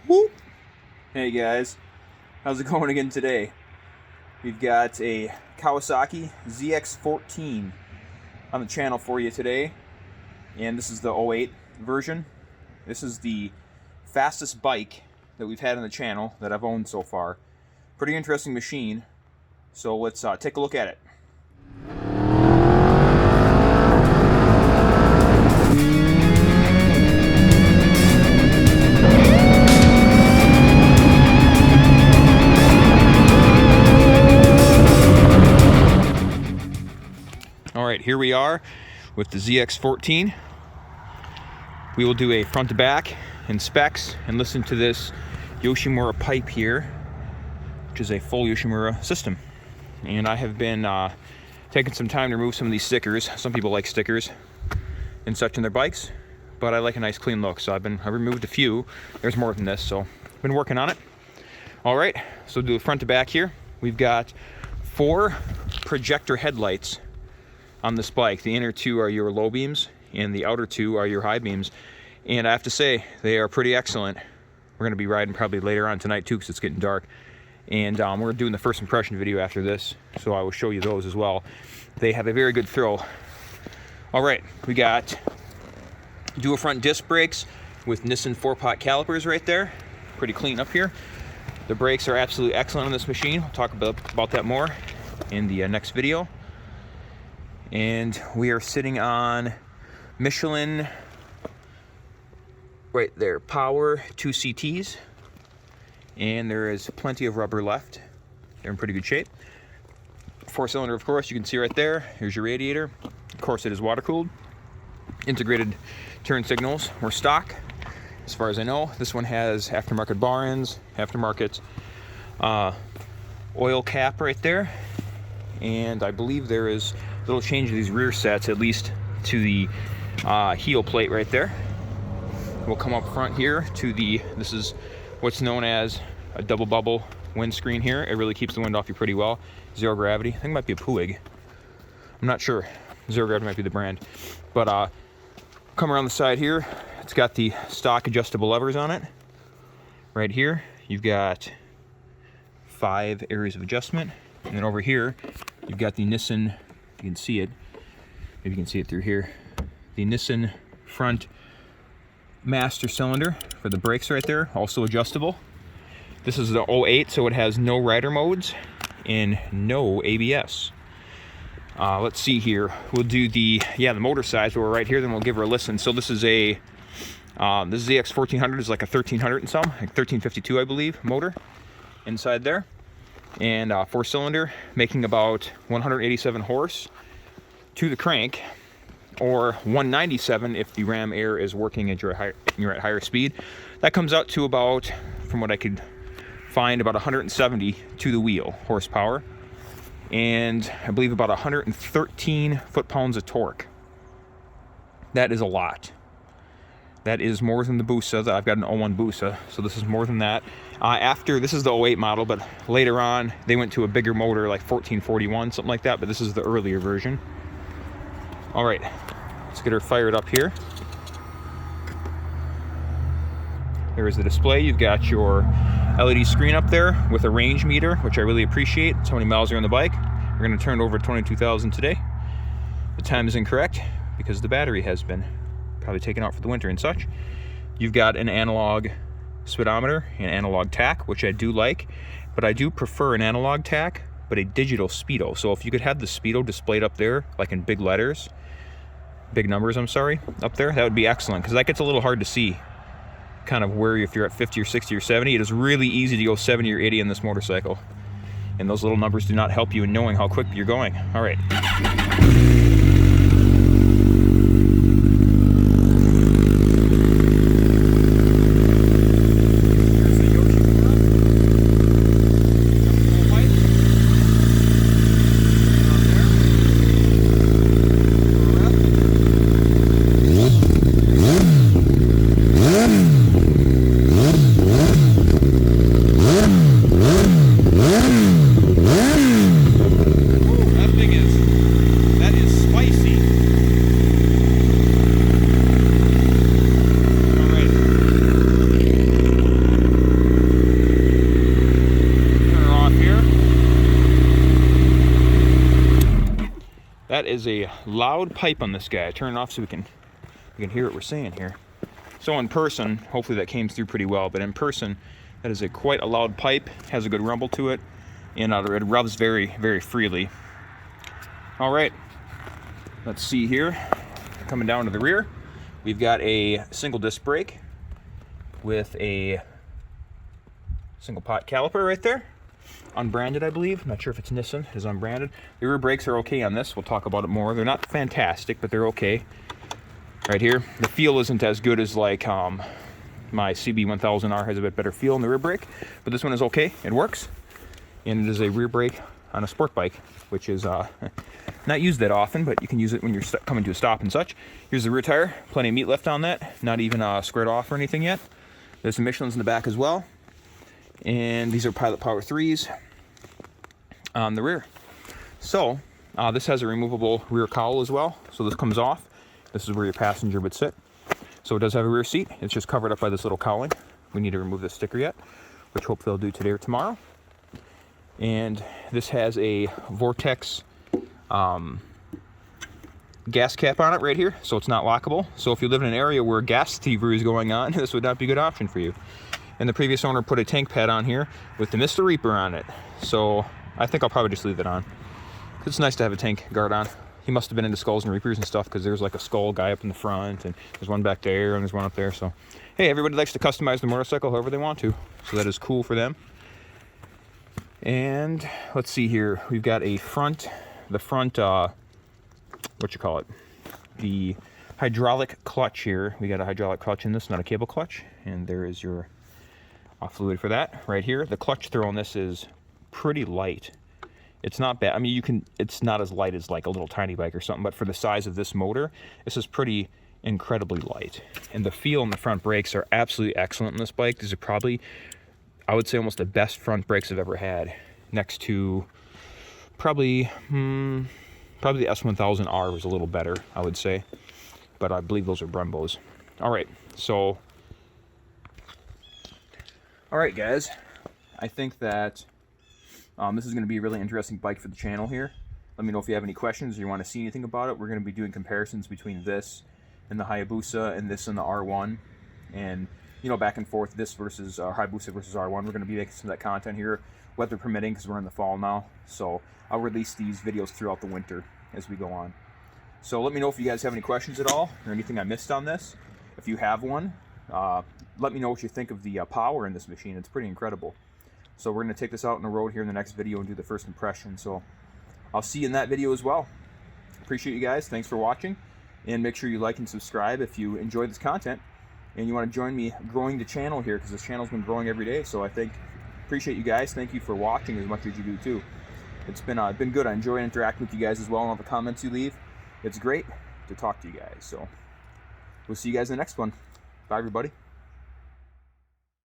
Whoop. Hey guys, how's it going again today? We've got a Kawasaki ZX14 on the channel for you today, and this is the 08 version. This is the fastest bike that we've had on the channel that I've owned so far. Pretty interesting machine, so let's take a look at it. Alright, here we are with the ZX14. We will do a front to back and specs and listen to this Yoshimura pipe here, which is a full Yoshimura system. And I have been taking some time to remove some of these stickers. Some people like stickers and such in their bikes, but I like a nice clean look, so I've removed a few. There's more than this, so I've been working on it. Alright, so do the front to back here. We've got 4 projector headlights on this bike. The inner 2 are your low beams and the outer 2 are your high beams, and I have to say they are pretty excellent. We're going to be riding probably later on tonight too because it's getting dark, and we're doing the first impression video after this, so I will show you those as well. They have a very good throw. Alright, we got dual front disc brakes with Nissan 4-pot calipers right there. Pretty clean up here. The brakes are absolutely excellent on this machine. We'll talk about that more in the next video. And we are sitting on Michelin, right there, Power 2 CTs. And there is plenty of rubber left. They're in pretty good shape. 4-cylinder, of course, you can see right there. Here's your radiator. Of course, it is water-cooled. Integrated turn signals were stock, as far as I know. This one has aftermarket bar ends, aftermarket oil cap right there. And I believe there is a little change to these rear sets, at least to the heel plate right there. We'll come up front here to this is what's known as a double bubble windscreen here. It really keeps the wind off you pretty well. Zero gravity. I think it might be a Puig. I'm not sure. Zero gravity might be the brand. But come around the side here. It's got the stock adjustable levers on it. Right here, you've got 5 areas of adjustment. And then over here, you've got the Nissan, you can see it, maybe you can see it through here, the Nissan front master cylinder for the brakes right there, also adjustable. This is the 08, so it has no rider modes and no ABS. Let's see here, we'll do the motor side, so we're right here, then we'll give her a listen. So this is this ZX1400 is like a 1300 and some, like 1352 I believe, motor inside there. And 4-cylinder, making about 187 horse to the crank, or 197 if the ram air is working and you're at higher speed. That comes out to about, from what I could find, about 170 to the wheel horsepower, and I believe about 113 foot-pounds of torque. That is a lot. That is more than the Busa. I've got an 01 Busa, so this is more than that. This is the 08 model, but later on they went to a bigger motor, like 1441, something like that, but this is the earlier version. All right, let's get her fired up here. There is the display. You've got your LED screen up there with a range meter, which I really appreciate. It's how many miles are on the bike. We're going to turn it over 22,000 today. The time is incorrect because the battery has been probably taken out for the winter and such. You've got an analog speedometer and analog tach, which I do like, but I do prefer an analog tach, but a digital speedo. So if you could have the speedo displayed up there, like in big letters, big numbers, I'm sorry, up there, that would be excellent, because that gets a little hard to see kind of where, if you're at 50 or 60 or 70, it is really easy to go 70 or 80 on this motorcycle. And those little numbers do not help you in knowing how quick you're going. All right. That is is a loud pipe on this guy. I turn it off so we can hear what we're saying here. So in person, hopefully that came through pretty well, but in person, that is quite a loud pipe, has a good rumble to it, and it revs very, very freely. All right, let's see here. Coming down to the rear, we've got a single disc brake with a single pot caliper right there. Unbranded, I believe. I'm not sure if it's Nissan. It is unbranded. The rear brakes are okay on this. We'll talk about it more. They're not fantastic, but they're okay. Right here, the feel isn't as good as like my CB1000R has a bit better feel in the rear brake, but this one is okay. It works, and it is a rear brake on a sport bike, which is not used that often, but you can use it when you're coming to a stop and such. Here's the rear tire. Plenty of meat left on that. Not even squared off or anything yet. There's some Michelins in the back as well. And these are Pilot Power 3s on the rear. So this has a removable rear cowl as well. So this comes off. This is where your passenger would sit. So it does have a rear seat. It's just covered up by this little cowling. We need to remove this sticker yet, which hopefully they'll do today or tomorrow. And this has a Vortex gas cap on it right here, so it's not lockable. So if you live in an area where gas thievery is going on, this would not be a good option for you. And the previous owner put a tank pad on here with the Mr. Reaper on it. So I think I'll probably just leave it on. It's nice to have a tank guard on. He must have been into Skulls and Reapers and stuff, because there's like a skull guy up in the front, and there's one back there, and there's one up there. So, hey, everybody likes to customize the motorcycle however they want to. So that is cool for them. And let's see here. We've got the front, the hydraulic clutch here. We got a hydraulic clutch in this, not a cable clutch. And there is your fluid for that right here. The clutch throw on this is pretty light. It's not bad. I mean, it's not as light as like a little tiny bike or something, but for the size of this motor, this is pretty incredibly light. And the feel in the front brakes are absolutely excellent in this bike. These are probably, I would say, almost the best front brakes I've ever had, next to probably the S1000R was a little better, I would say, but I believe those are Brembos. All right, guys, I think that this is going to be a really interesting bike for the channel here. Let me know if you have any questions or you want to see anything about it. We're going to be doing comparisons between this and the Hayabusa and this and the R1, and back and forth, this versus Hayabusa versus R1. We're going to be making some of that content here, weather permitting, because we're in the fall now. So I'll release these videos throughout the winter as we go on. So let me know if you guys have any questions at all, or anything I missed on this. If you have one, let me know what you think of the power in this machine. It's pretty incredible. So we're going to take this out on the road here in the next video and do the first impression. So I'll see you in that video as well. Appreciate you guys. Thanks for watching. And make sure you like and subscribe if you enjoy this content and you want to join me growing the channel here, because this channel's been growing every day. So I appreciate you guys. Thank you for watching as much as you do too. It's been good. I enjoy interacting with you guys as well, and all the comments you leave. It's great to talk to you guys. So we'll see you guys in the next one. Bye, everybody.